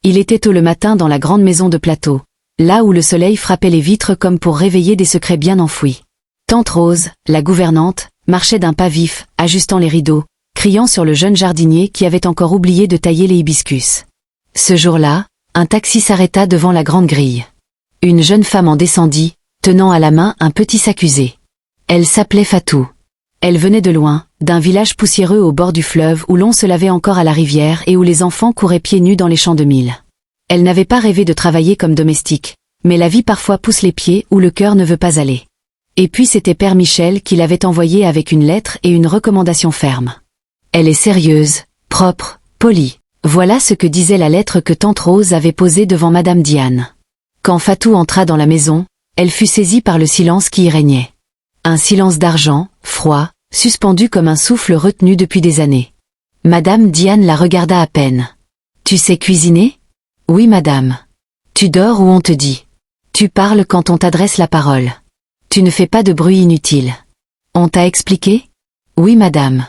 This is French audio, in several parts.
Il était tôt le matin dans la grande maison de plateau, là où le soleil frappait les vitres comme pour réveiller des secrets bien enfouis. Tante Rose, la gouvernante, marchait d'un pas vif, ajustant les rideaux, criant sur le jeune jardinier qui avait encore oublié de tailler les hibiscus. Ce jour-là, un taxi s'arrêta devant la grande grille. Une jeune femme en descendit, tenant à la main un petit sac usé. Elle s'appelait Fatou. Elle venait de loin, d'un village poussiéreux au bord du fleuve où l'on se lavait encore à la rivière et où les enfants couraient pieds nus dans les champs de mil. Elle n'avait pas rêvé de travailler comme domestique, mais la vie parfois pousse les pieds où le cœur ne veut pas aller. Et puis c'était Père Michel qui l'avait envoyée avec une lettre et une recommandation ferme. Elle est sérieuse, propre, polie. Voilà ce que disait la lettre que Tante Rose avait posée devant Madame Diane. Quand Fatou entra dans la maison, elle fut saisie par le silence qui y régnait. Un silence d'argent, froid, suspendu comme un souffle retenu depuis des années. Madame Diane la regarda à peine. « Tu sais cuisiner ? » ?»« Oui, madame. »« Tu dors ou on te dit ? » ?»« Tu parles quand on t'adresse la parole. »« Tu ne fais pas de bruit inutile. »« On t'a expliqué ? » ?»« Oui, madame. »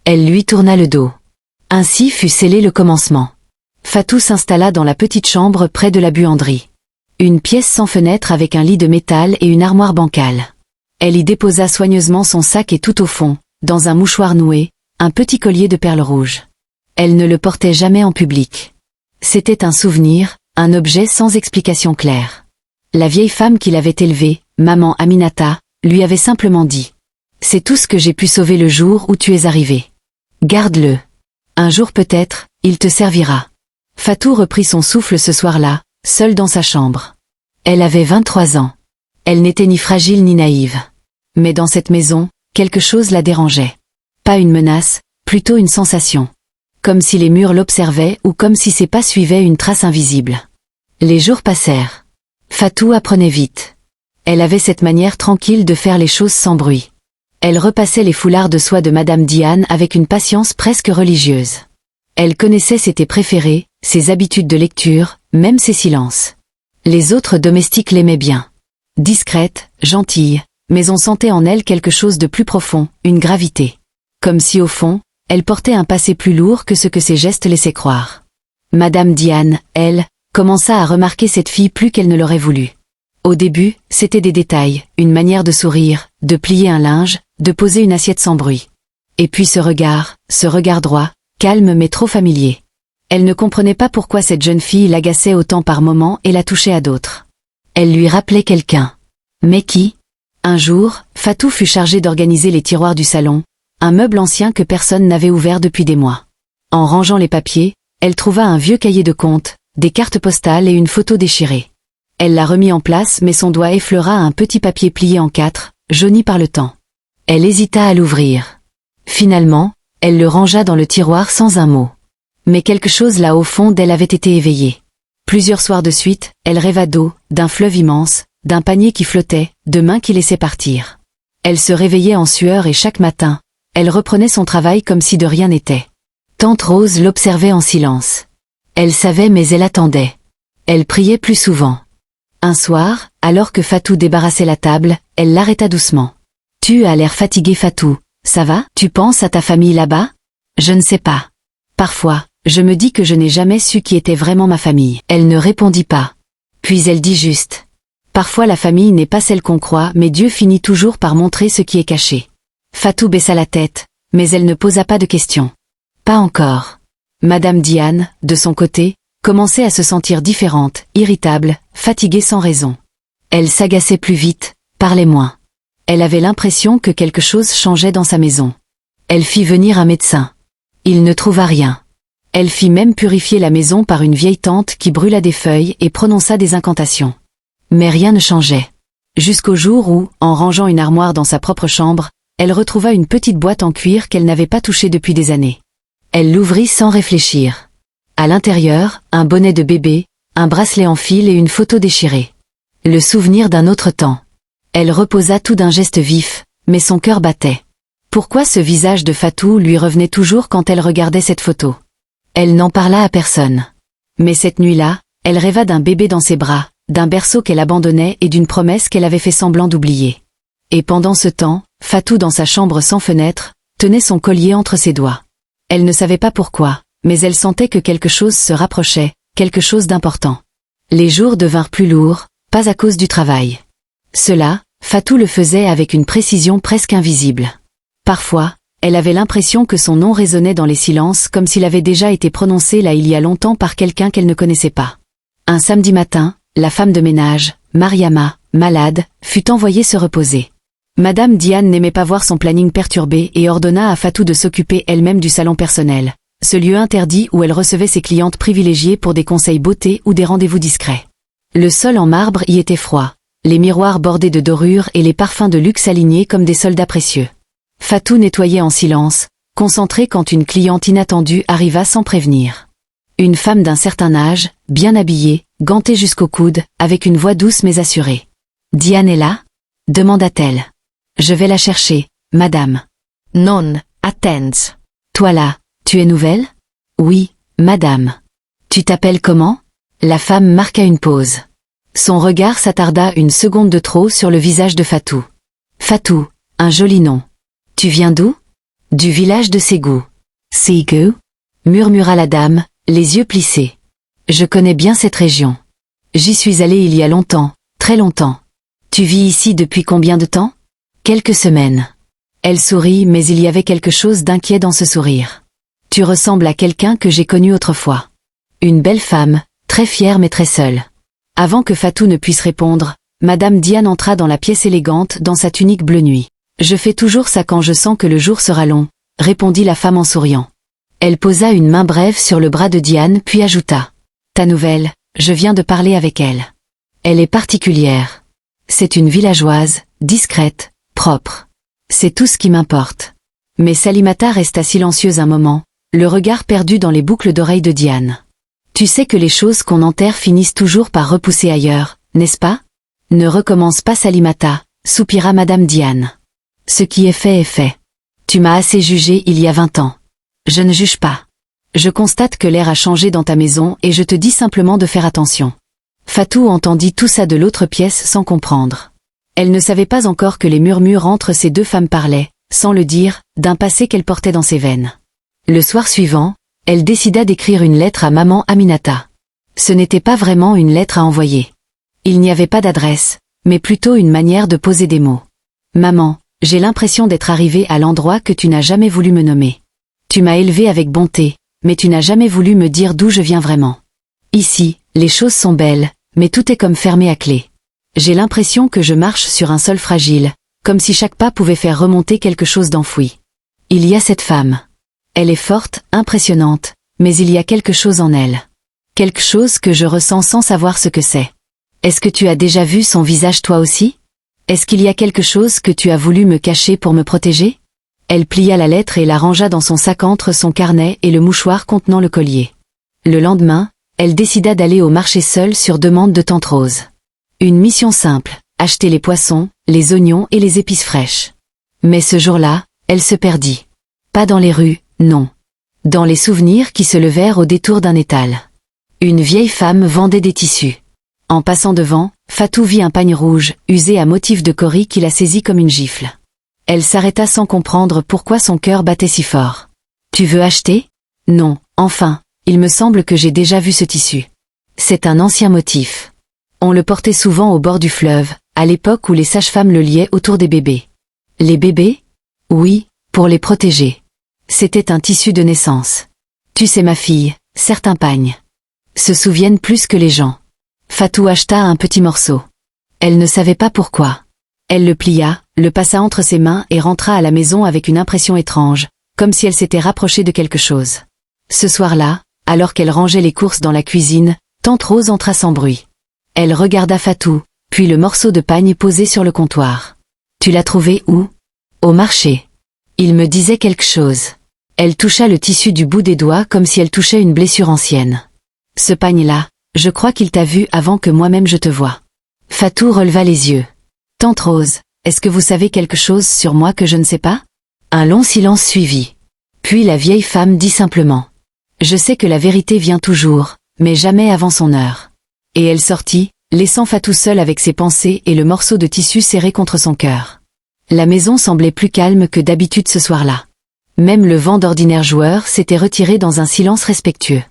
Elle lui tourna le dos. Ainsi fut scellé le commencement. Fatou s'installa dans la petite chambre près de la buanderie. Une pièce sans fenêtre avec un lit de métal et une armoire bancale. Elle y déposa soigneusement son sac et tout au fond, dans un mouchoir noué, un petit collier de perles rouges. Elle ne le portait jamais en public. C'était un souvenir, un objet sans explication claire. La vieille femme qui l'avait élevée, maman Aminata, lui avait simplement dit « C'est tout ce que j'ai pu sauver le jour où tu es arrivé. Garde-le. Un jour peut-être, il te servira. » Fatou reprit son souffle ce soir-là, seule dans sa chambre. Elle avait 23 ans. Elle n'était ni fragile ni naïve. Mais dans cette maison, quelque chose la dérangeait. Pas une menace, plutôt une sensation. Comme si les murs l'observaient ou comme si ses pas suivaient une trace invisible. Les jours passèrent. Fatou apprenait vite. Elle avait cette manière tranquille de faire les choses sans bruit. Elle repassait les foulards de soie de Madame Diane avec une patience presque religieuse. Elle connaissait ses thés préférés, ses habitudes de lecture, même ses silences. Les autres domestiques l'aimaient bien. Discrète, gentille, mais on sentait en elle quelque chose de plus profond, une gravité. Comme si au fond, elle portait un passé plus lourd que ce que ses gestes laissaient croire. Madame Diane, elle, commença à remarquer cette fille plus qu'elle ne l'aurait voulu. Au début, c'était des détails, une manière de sourire, de plier un linge, de poser une assiette sans bruit. Et puis ce regard droit, calme mais trop familier. Elle ne comprenait pas pourquoi cette jeune fille l'agaçait autant par moments et la touchait à d'autres. Elle lui rappelait quelqu'un. Mais qui ? Un jour, Fatou fut chargée d'organiser les tiroirs du salon, un meuble ancien que personne n'avait ouvert depuis des mois. En rangeant les papiers, elle trouva un vieux cahier de comptes, des cartes postales et une photo déchirée. Elle la remit en place mais son doigt effleura un petit papier plié en 4, jauni par le temps. Elle hésita à l'ouvrir. Finalement, elle le rangea dans le tiroir sans un mot. Mais quelque chose là au fond d'elle avait été éveillé. Plusieurs soirs de suite, elle rêva d'eau, d'un fleuve immense, d'un panier qui flottait, de mains qui laissaient partir. Elle se réveillait en sueur et chaque matin, elle reprenait son travail comme si de rien n'était. Tante Rose l'observait en silence. Elle savait mais elle attendait. Elle priait plus souvent. Un soir, alors que Fatou débarrassait la table, elle l'arrêta doucement. « Tu as l'air fatiguée Fatou, ça va ? Tu penses à ta famille là-bas ? » ?»« Je ne sais pas. Parfois, je me dis que je n'ai jamais su qui était vraiment ma famille. » Elle ne répondit pas. Puis elle dit juste. « Parfois la famille n'est pas celle qu'on croit mais Dieu finit toujours par montrer ce qui est caché. » Fatou baissa la tête, mais elle ne posa pas de questions. Pas encore. Madame Diane, de son côté, commençait à se sentir différente, irritable, fatiguée sans raison. Elle s'agaçait plus vite, parlait moins. Elle avait l'impression que quelque chose changeait dans sa maison. Elle fit venir un médecin. Il ne trouva rien. Elle fit même purifier la maison par une vieille tante qui brûla des feuilles et prononça des incantations. Mais rien ne changeait. Jusqu'au jour où, en rangeant une armoire dans sa propre chambre, elle retrouva une petite boîte en cuir qu'elle n'avait pas touchée depuis des années. Elle l'ouvrit sans réfléchir. À l'intérieur, un bonnet de bébé, un bracelet en fil et une photo déchirée. Le souvenir d'un autre temps. Elle reposa tout d'un geste vif, mais son cœur battait. Pourquoi ce visage de Fatou lui revenait toujours quand elle regardait cette photo? Elle n'en parla à personne. Mais cette nuit-là, elle rêva d'un bébé dans ses bras, d'un berceau qu'elle abandonnait et d'une promesse qu'elle avait fait semblant d'oublier. Et pendant ce temps, Fatou dans sa chambre sans fenêtre, tenait son collier entre ses doigts. Elle ne savait pas pourquoi, mais elle sentait que quelque chose se rapprochait, quelque chose d'important. Les jours devinrent plus lourds, pas à cause du travail. Cela, Fatou le faisait avec une précision presque invisible. Parfois, elle avait l'impression que son nom résonnait dans les silences comme s'il avait déjà été prononcé là il y a longtemps par quelqu'un qu'elle ne connaissait pas. Un samedi matin, la femme de ménage, Mariama, malade, fut envoyée se reposer. Madame Diane n'aimait pas voir son planning perturbé et ordonna à Fatou de s'occuper elle-même du salon personnel, ce lieu interdit où elle recevait ses clientes privilégiées pour des conseils beauté ou des rendez-vous discrets. Le sol en marbre y était froid, les miroirs bordés de dorures et les parfums de luxe alignés comme des soldats précieux. Fatou nettoyait en silence, concentrée quand une cliente inattendue arriva sans prévenir. Une femme d'un certain âge, bien habillée, gantée jusqu'au coude, avec une voix douce mais assurée. « Diane est là ?» demanda-t-elle. « Je vais la chercher, madame. »« Non, attends. »« Toi là, tu es nouvelle ?»« Oui, madame. »« Tu t'appelles comment ?» La femme marqua une pause. Son regard s'attarda une seconde de trop sur le visage de Fatou. « Fatou, un joli nom. Tu viens d'où ? » ? « Du village de Ségou. »« Ségou ?» murmura la dame, les yeux plissés. « Je connais bien cette région. J'y suis allée il y a longtemps, très longtemps. Tu vis ici depuis combien de temps ? » ? « Quelques semaines. » Elle sourit mais il y avait quelque chose d'inquiet dans ce sourire. « Tu ressembles à quelqu'un que j'ai connu autrefois. » Une belle femme, très fière mais très seule. Avant que Fatou ne puisse répondre, Madame Diane entra dans la pièce élégante dans sa tunique bleu nuit. « Je fais toujours ça quand je sens que le jour sera long, » répondit la femme en souriant. Elle posa une main brève sur le bras de Diane puis ajouta. « Ta nouvelle, je viens de parler avec elle. Elle est particulière. C'est une villageoise, discrète, propre. C'est tout ce qui m'importe. » Mais Salimata resta silencieuse un moment, le regard perdu dans les boucles d'oreilles de Diane. « Tu sais que les choses qu'on enterre finissent toujours par repousser ailleurs, n'est-ce pas ? » « Ne recommence pas Salimata, » soupira Madame Diane. « Ce qui est fait est fait. Tu m'as assez jugé il y a 20 ans. Je ne juge pas. Je constate que l'air a changé dans ta maison et je te dis simplement de faire attention. » Fatou entendit tout ça de l'autre pièce sans comprendre. Elle ne savait pas encore que les murmures entre ces deux femmes parlaient, sans le dire, d'un passé qu'elle portait dans ses veines. Le soir suivant, elle décida d'écrire une lettre à maman Aminata. Ce n'était pas vraiment une lettre à envoyer. Il n'y avait pas d'adresse, mais plutôt une manière de poser des mots. « Maman, j'ai l'impression d'être arrivée à l'endroit que tu n'as jamais voulu me nommer. Tu m'as élevée avec bonté, mais tu n'as jamais voulu me dire d'où je viens vraiment. Ici, les choses sont belles, mais tout est comme fermé à clé. J'ai l'impression que je marche sur un sol fragile, comme si chaque pas pouvait faire remonter quelque chose d'enfoui. Il y a cette femme. Elle est forte, impressionnante, mais il y a quelque chose en elle. Quelque chose que je ressens sans savoir ce que c'est. Est-ce que tu as déjà vu son visage toi aussi ? Est-ce qu'il y a quelque chose que tu as voulu me cacher pour me protéger ? » Elle plia la lettre et la rangea dans son sac entre son carnet et le mouchoir contenant le collier. Le lendemain, elle décida d'aller au marché seule sur demande de Tante Rose. Une mission simple, acheter les poissons, les oignons et les épices fraîches. Mais ce jour-là, elle se perdit. Pas dans les rues, non. Dans les souvenirs qui se levèrent au détour d'un étal. Une vieille femme vendait des tissus. En passant devant, Fatou vit un pagne rouge, usé à motif de cori qui la saisit comme une gifle. Elle s'arrêta sans comprendre pourquoi son cœur battait si fort. « Tu veux acheter ? » ?»« Non, enfin, il me semble que j'ai déjà vu ce tissu. C'est un ancien motif. On le portait souvent au bord du fleuve, à l'époque où les sages-femmes le liaient autour des bébés. » « Les bébés ? » ?»« Oui, pour les protéger. C'était un tissu de naissance. Tu sais ma fille, certains pagnes se souviennent plus que les gens. » Fatou acheta un petit morceau. Elle ne savait pas pourquoi. Elle le plia, le passa entre ses mains et rentra à la maison avec une impression étrange, comme si elle s'était rapprochée de quelque chose. Ce soir-là, alors qu'elle rangeait les courses dans la cuisine, Tante Rose entra sans bruit. Elle regarda Fatou, puis le morceau de pagne posé sur le comptoir. « Tu l'as trouvé où ? » ?»« Au marché. Il me disait quelque chose. » Elle toucha le tissu du bout des doigts comme si elle touchait une blessure ancienne. « Ce pagne-là, je crois qu'il t'a vu avant que moi-même je te voie. » Fatou releva les yeux. « Tante Rose, est-ce que vous savez quelque chose sur moi que je ne sais pas ?» Un long silence suivit. Puis la vieille femme dit simplement. « Je sais que la vérité vient toujours, mais jamais avant son heure. » Et elle sortit, laissant Fatou seule avec ses pensées et le morceau de tissu serré contre son cœur. La maison semblait plus calme que d'habitude ce soir-là. Même le vent d'ordinaire joueur s'était retiré dans un silence respectueux.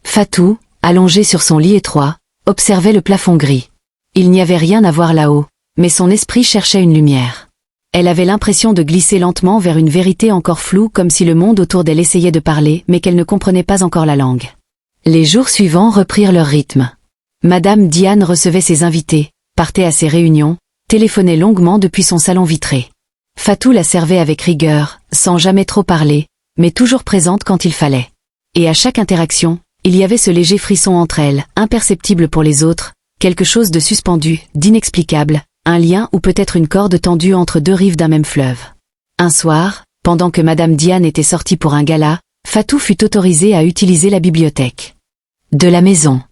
Fatou, allongée sur son lit étroit, observait le plafond gris. Il n'y avait rien à voir là-haut, mais son esprit cherchait une lumière. Elle avait l'impression de glisser lentement vers une vérité encore floue, comme si le monde autour d'elle essayait de parler, mais qu'elle ne comprenait pas encore la langue. Les jours suivants reprirent leur rythme. Madame Diane recevait ses invités, partait à ses réunions, téléphonait longuement depuis son salon vitré. Fatou la servait avec rigueur, sans jamais trop parler, mais toujours présente quand il fallait. Et à chaque interaction, il y avait ce léger frisson entre elles, imperceptible pour les autres, quelque chose de suspendu, d'inexplicable, un lien ou peut-être une corde tendue entre deux rives d'un même fleuve. Un soir, pendant que Madame Diane était sortie pour un gala, Fatou fut autorisée à utiliser la bibliothèque de la maison.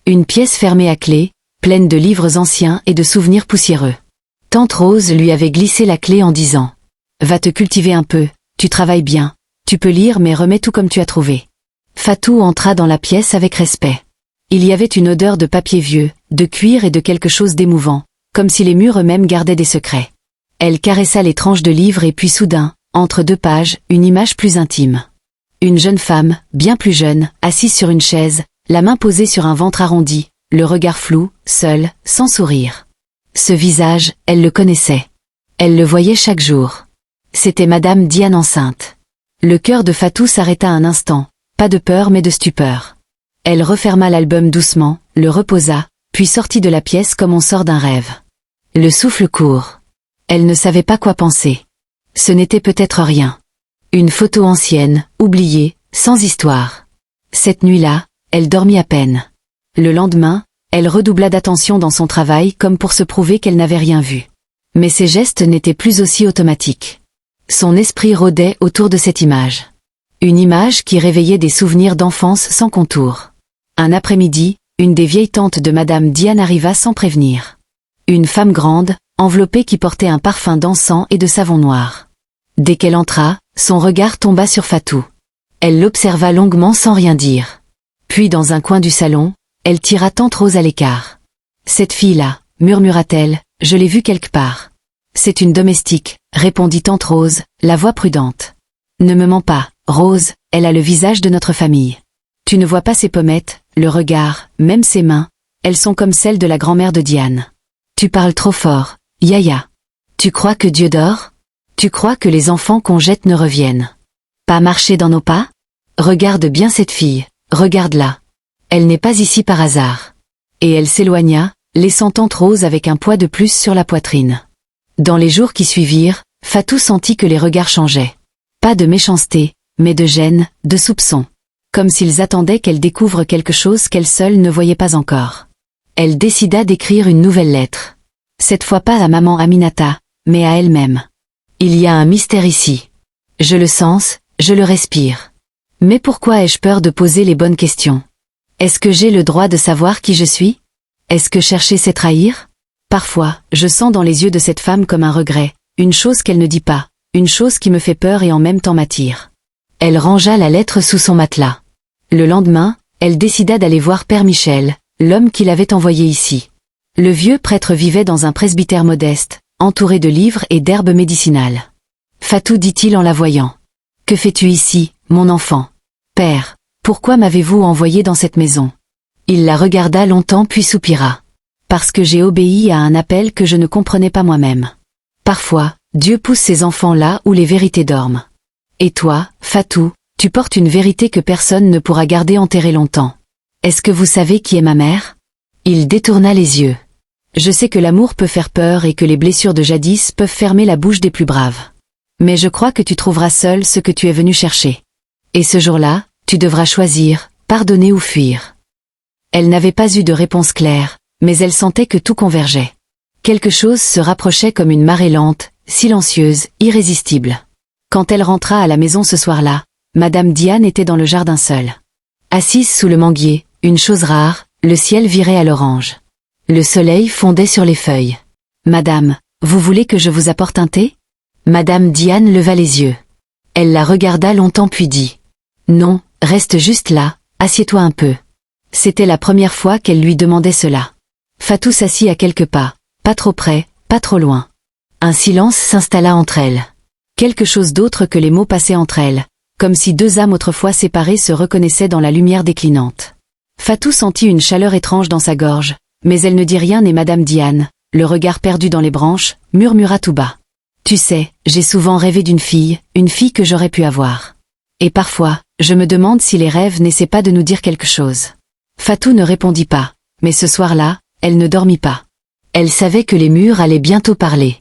Une pièce fermée à clé, pleine de livres anciens et de souvenirs poussiéreux. Tante Rose lui avait glissé la clé en disant « Va te cultiver un peu, tu travailles bien, tu peux lire mais remets tout comme tu as trouvé. » Fatou entra dans la pièce avec respect. Il y avait une odeur de papier vieux, de cuir et de quelque chose d'émouvant, comme si les murs eux-mêmes gardaient des secrets. Elle caressa les tranches de livres et puis soudain, entre deux pages, une image plus intime. Une jeune femme, bien plus jeune, assise sur une chaise, la main posée sur un ventre arrondi, le regard flou, seul, sans sourire. Ce visage, elle le connaissait. Elle le voyait chaque jour. C'était Madame Diane enceinte. Le cœur de Fatou s'arrêta un instant, pas de peur mais de stupeur. Elle referma l'album doucement, le reposa, puis sortit de la pièce comme on sort d'un rêve. Le souffle court. Elle ne savait pas quoi penser. Ce n'était peut-être rien. Une photo ancienne, oubliée, sans histoire. Cette nuit-là, elle dormit à peine. Le lendemain, elle redoubla d'attention dans son travail comme pour se prouver qu'elle n'avait rien vu. Mais ses gestes n'étaient plus aussi automatiques. Son esprit rôdait autour de cette image. Une image qui réveillait des souvenirs d'enfance sans contour. Un après-midi, une des vieilles tantes de Madame Diane arriva sans prévenir. Une femme grande, enveloppée qui portait un parfum d'encens et de savon noir. Dès qu'elle entra, son regard tomba sur Fatou. Elle l'observa longuement sans rien dire. Puis dans un coin du salon, elle tira tante Rose à l'écart. « Cette fille-là, murmura-t-elle, je l'ai vue quelque part. »« C'est une domestique, répondit tante Rose, la voix prudente. « Ne me mens pas, Rose, elle a le visage de notre famille. Tu ne vois pas ses pommettes, le regard, même ses mains, elles sont comme celles de la grand-mère de Diane. Tu parles trop fort, Yaya. Tu crois que Dieu dort? Tu crois que les enfants qu'on jette ne reviennent pas marcher dans nos pas? Regarde bien cette fille, regarde-la. Elle n'est pas ici par hasard. » Et elle s'éloigna, laissant tante Rose avec un poids de plus sur la poitrine. Dans les jours qui suivirent, Fatou sentit que les regards changeaient. Pas de méchanceté, mais de gêne, de soupçon. Comme s'ils attendaient qu'elle découvre quelque chose qu'elle seule ne voyait pas encore. Elle décida d'écrire une nouvelle lettre. Cette fois pas à maman Aminata, mais à elle-même. Il y a un mystère ici. Je le sens, je le respire. Mais pourquoi ai-je peur de poser les bonnes questions? Est-ce que j'ai le droit de savoir qui je suis? Est-ce que chercher c'est trahir? Parfois, je sens dans les yeux de cette femme comme un regret, une chose qu'elle ne dit pas, une chose qui me fait peur et en même temps m'attire. Elle rangea la lettre sous son matelas. Le lendemain, elle décida d'aller voir Père Michel, l'homme qui l'avait envoyé ici. Le vieux prêtre vivait dans un presbytère modeste, entouré de livres et d'herbes médicinales. « Fatou, dit-il en la voyant. Que fais-tu ici, mon enfant? Père, pourquoi m'avez-vous envoyé dans cette maison? » Il la regarda longtemps puis soupira. « Parce que j'ai obéi à un appel que je ne comprenais pas moi-même. Parfois, Dieu pousse ses enfants là où les vérités dorment. Et toi, Fatou, tu portes une vérité que personne ne pourra garder enterrée longtemps. Est-ce que vous savez qui est ma mère? » Il détourna les yeux. « Je sais que l'amour peut faire peur et que les blessures de jadis peuvent fermer la bouche des plus braves. Mais je crois que tu trouveras seul ce que tu es venu chercher. Et ce jour-là, tu devras choisir, pardonner ou fuir. » Elle n'avait pas eu de réponse claire, mais elle sentait que tout convergeait. Quelque chose se rapprochait comme une marée lente, silencieuse, irrésistible. Quand elle rentra à la maison ce soir-là, Madame Diane était dans le jardin seule. Assise sous le manguier, une chose rare, le ciel virait à l'orange. Le soleil fondait sur les feuilles. « Madame, vous voulez que je vous apporte un thé ?» Madame Diane leva les yeux. Elle la regarda longtemps puis dit « Non, reste juste là, assieds-toi un peu. » C'était la première fois qu'elle lui demandait cela. Fatou s'assit à quelques pas, pas trop près, pas trop loin. Un silence s'installa entre elles. Quelque chose d'autre que les mots passaient entre elles, comme si deux âmes autrefois séparées se reconnaissaient dans la lumière déclinante. Fatou sentit une chaleur étrange dans sa gorge, mais elle ne dit rien et Madame Diane, le regard perdu dans les branches, murmura tout bas. Tu sais, j'ai souvent rêvé d'une fille, une fille que j'aurais pu avoir. Et parfois, je me demande si les rêves n'essaient pas de nous dire quelque chose. Fatou ne répondit pas, mais ce soir-là, elle ne dormit pas. Elle savait que les murs allaient bientôt parler.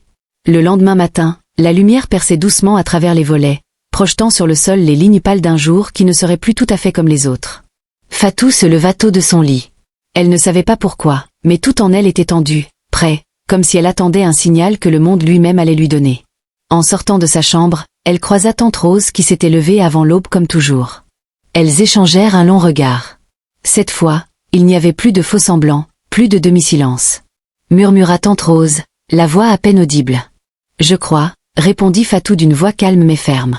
Le lendemain matin, la lumière perçait doucement à travers les volets, projetant sur le sol les lignes pâles d'un jour qui ne serait plus tout à fait comme les autres. Fatou se leva tôt de son lit. Elle ne savait pas pourquoi, mais tout en elle était tendu, prêt, comme si elle attendait un signal que le monde lui-même allait lui donner. En sortant de sa chambre, elle croisa tante Rose qui s'était levée avant l'aube comme toujours. Elles échangèrent un long regard. Cette fois, il n'y avait plus de faux-semblants, plus de demi-silence. Murmura tante Rose, la voix à peine audible. Je crois, répondit Fatou d'une voix calme mais ferme.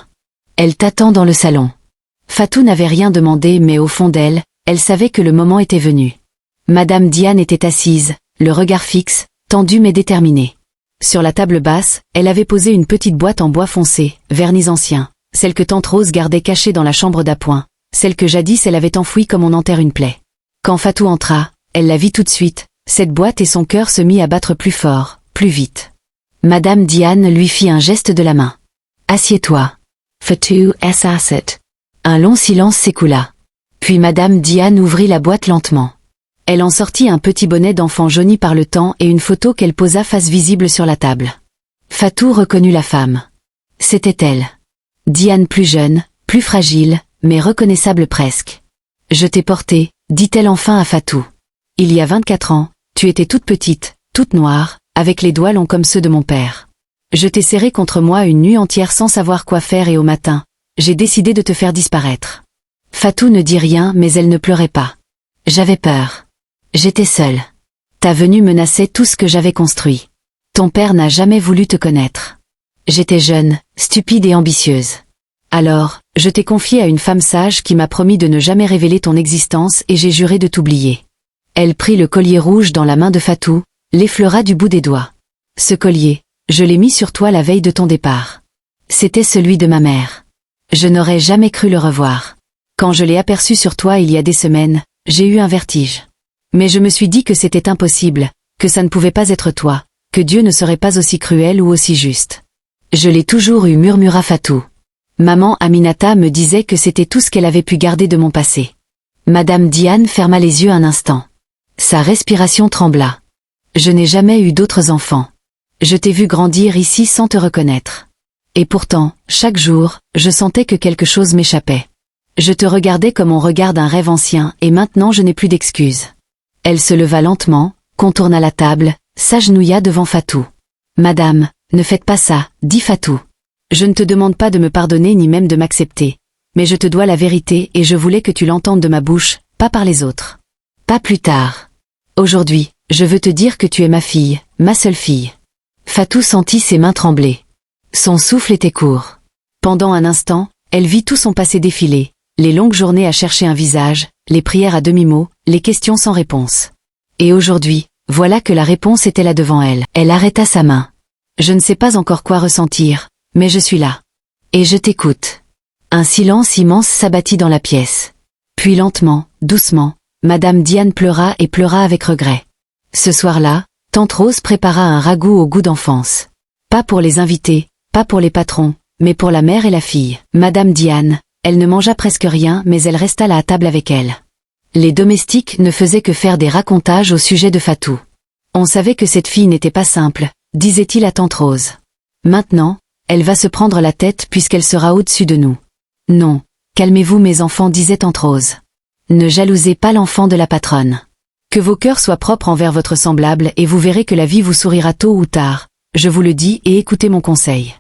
Elle t'attend dans le salon. Fatou n'avait rien demandé mais au fond d'elle, elle savait que le moment était venu. Madame Diane était assise, le regard fixe, tendu mais déterminé. Sur la table basse, elle avait posé une petite boîte en bois foncé, vernis ancien, celle que tante Rose gardait cachée dans la chambre d'appoint, celle que jadis elle avait enfouie comme on enterre une plaie. Quand Fatou entra, elle la vit tout de suite, cette boîte et son cœur se mit à battre plus fort, plus vite. Madame Diane lui fit un geste de la main. Assieds-toi. Fatou s'assit. Un long silence s'écoula. Puis Madame Diane ouvrit la boîte lentement. Elle en sortit un petit bonnet d'enfant jauni par le temps et une photo qu'elle posa face visible sur la table. Fatou reconnut la femme. C'était elle. Diane plus jeune, plus fragile, mais reconnaissable presque. Je t'ai portée, dit-elle enfin à Fatou. Il y a 24 ans, tu étais toute petite, toute noire, avec les doigts longs comme ceux de mon père. Je t'ai serré contre moi une nuit entière sans savoir quoi faire et au matin, j'ai décidé de te faire disparaître. Fatou ne dit rien mais elle ne pleurait pas. J'avais peur. J'étais seule. Ta venue menaçait tout ce que j'avais construit. Ton père n'a jamais voulu te connaître. J'étais jeune, stupide et ambitieuse. Alors, je t'ai confiée à une femme sage qui m'a promis de ne jamais révéler ton existence et j'ai juré de t'oublier. Elle prit le collier rouge dans la main de Fatou, l'effleura du bout des doigts. Ce collier, je l'ai mis sur toi la veille de ton départ. C'était celui de ma mère. Je n'aurais jamais cru le revoir. Quand je l'ai aperçu sur toi il y a des semaines, j'ai eu un vertige. Mais je me suis dit que c'était impossible, que ça ne pouvait pas être toi, que Dieu ne serait pas aussi cruel ou aussi juste. Je l'ai toujours eu, murmura Fatou. Maman Aminata me disait que c'était tout ce qu'elle avait pu garder de mon passé. Madame Diane ferma les yeux un instant. Sa respiration trembla. Je n'ai jamais eu d'autres enfants. Je t'ai vu grandir ici sans te reconnaître. Et pourtant, chaque jour, je sentais que quelque chose m'échappait. Je te regardais comme on regarde un rêve ancien et maintenant je n'ai plus d'excuses. Elle se leva lentement, contourna la table, s'agenouilla devant Fatou. Madame, ne faites pas ça, dit Fatou. Je ne te demande pas de me pardonner ni même de m'accepter. Mais je te dois la vérité et je voulais que tu l'entendes de ma bouche, pas par les autres. Pas plus tard. Aujourd'hui, je veux te dire que tu es ma fille, ma seule fille. Fatou sentit ses mains trembler. Son souffle était court. Pendant un instant, elle vit tout son passé défiler, les longues journées à chercher un visage, les prières à demi-mot, les questions sans réponse. Et aujourd'hui, voilà que la réponse était là devant elle. Elle arrêta sa main. Je ne sais pas encore quoi ressentir, mais je suis là. Et je t'écoute. Un silence immense s'abattit dans la pièce. Puis lentement, doucement, Madame Diane pleura et pleura avec regret. Ce soir-là, tante Rose prépara un ragoût au goût d'enfance. Pas pour les invités, pas pour les patrons, mais pour la mère et la fille. Madame Diane, elle ne mangea presque rien mais elle resta là à table avec elle. Les domestiques ne faisaient que faire des racontages au sujet de Fatou. On savait que cette fille n'était pas simple, disait-il à tante Rose. Maintenant, elle va se prendre la tête puisqu'elle sera au-dessus de nous. Non, calmez-vous mes enfants, disait tante Rose. Ne jalousez pas l'enfant de la patronne. Que vos cœurs soient propres envers votre semblable et vous verrez que la vie vous sourira tôt ou tard, je vous le dis et écoutez mon conseil.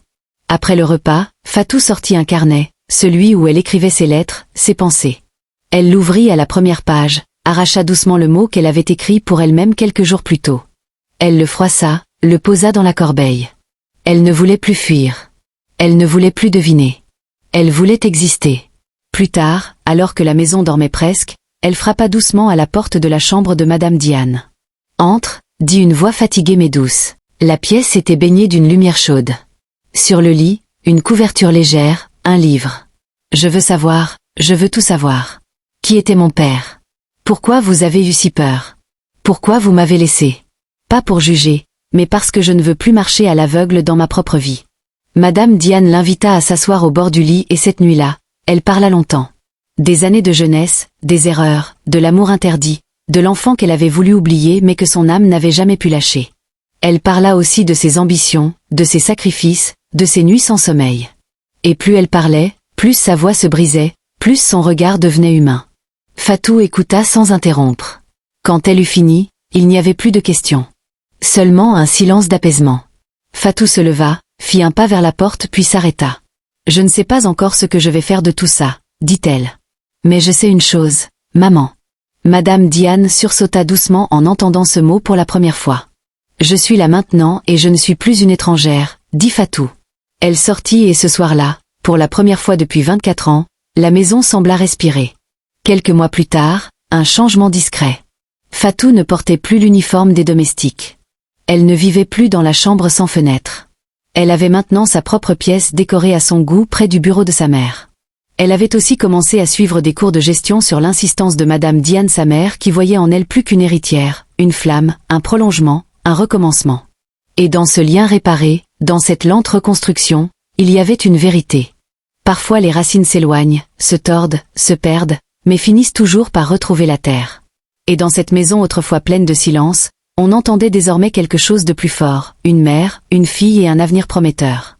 Après le repas, Fatou sortit un carnet, celui où elle écrivait ses lettres, ses pensées. Elle l'ouvrit à la première page, arracha doucement le mot qu'elle avait écrit pour elle-même quelques jours plus tôt. Elle le froissa, le posa dans la corbeille. Elle ne voulait plus fuir. Elle ne voulait plus deviner. Elle voulait exister. Plus tard, alors que la maison dormait presque, elle frappa doucement à la porte de la chambre de Madame Diane. « Entre » dit une voix fatiguée mais douce. La pièce était baignée d'une lumière chaude. Sur le lit, une couverture légère, un livre. « Je veux savoir, je veux tout savoir. Qui était mon père ? Pourquoi vous avez eu si peur? Pourquoi vous m'avez laissé? Pas pour juger, mais parce que je ne veux plus marcher à l'aveugle dans ma propre vie. Madame Diane l'invita à s'asseoir au bord du lit et cette nuit-là, elle parla longtemps. Des années de jeunesse, des erreurs, de l'amour interdit, de l'enfant qu'elle avait voulu oublier mais que son âme n'avait jamais pu lâcher. Elle parla aussi de ses ambitions, de ses sacrifices, de ses nuits sans sommeil. Et plus elle parlait, plus sa voix se brisait, plus son regard devenait humain. Fatou écouta sans interrompre. Quand elle eut fini, il n'y avait plus de questions. Seulement un silence d'apaisement. Fatou se leva, fit un pas vers la porte puis s'arrêta. « Je ne sais pas encore ce que je vais faire de tout ça, » dit-elle. « Mais je sais une chose, maman. » Madame Diane sursauta doucement en entendant ce mot pour la première fois. « Je suis là maintenant et je ne suis plus une étrangère, » dit Fatou. Elle sortit et ce soir-là, pour la première fois depuis 24 ans, la maison sembla respirer. Quelques mois plus tard, un changement discret. Fatou ne portait plus l'uniforme des domestiques. Elle ne vivait plus dans la chambre sans fenêtre. Elle avait maintenant sa propre pièce décorée à son goût près du bureau de sa mère. Elle avait aussi commencé à suivre des cours de gestion sur l'insistance de Madame Diane sa mère qui voyait en elle plus qu'une héritière, une flamme, un prolongement, un recommencement. Et dans ce lien réparé, dans cette lente reconstruction, il y avait une vérité. Parfois les racines s'éloignent, se tordent, se perdent, mais finissent toujours par retrouver la terre. Et dans cette maison autrefois pleine de silence, on entendait désormais quelque chose de plus fort, une mère, une fille et un avenir prometteur.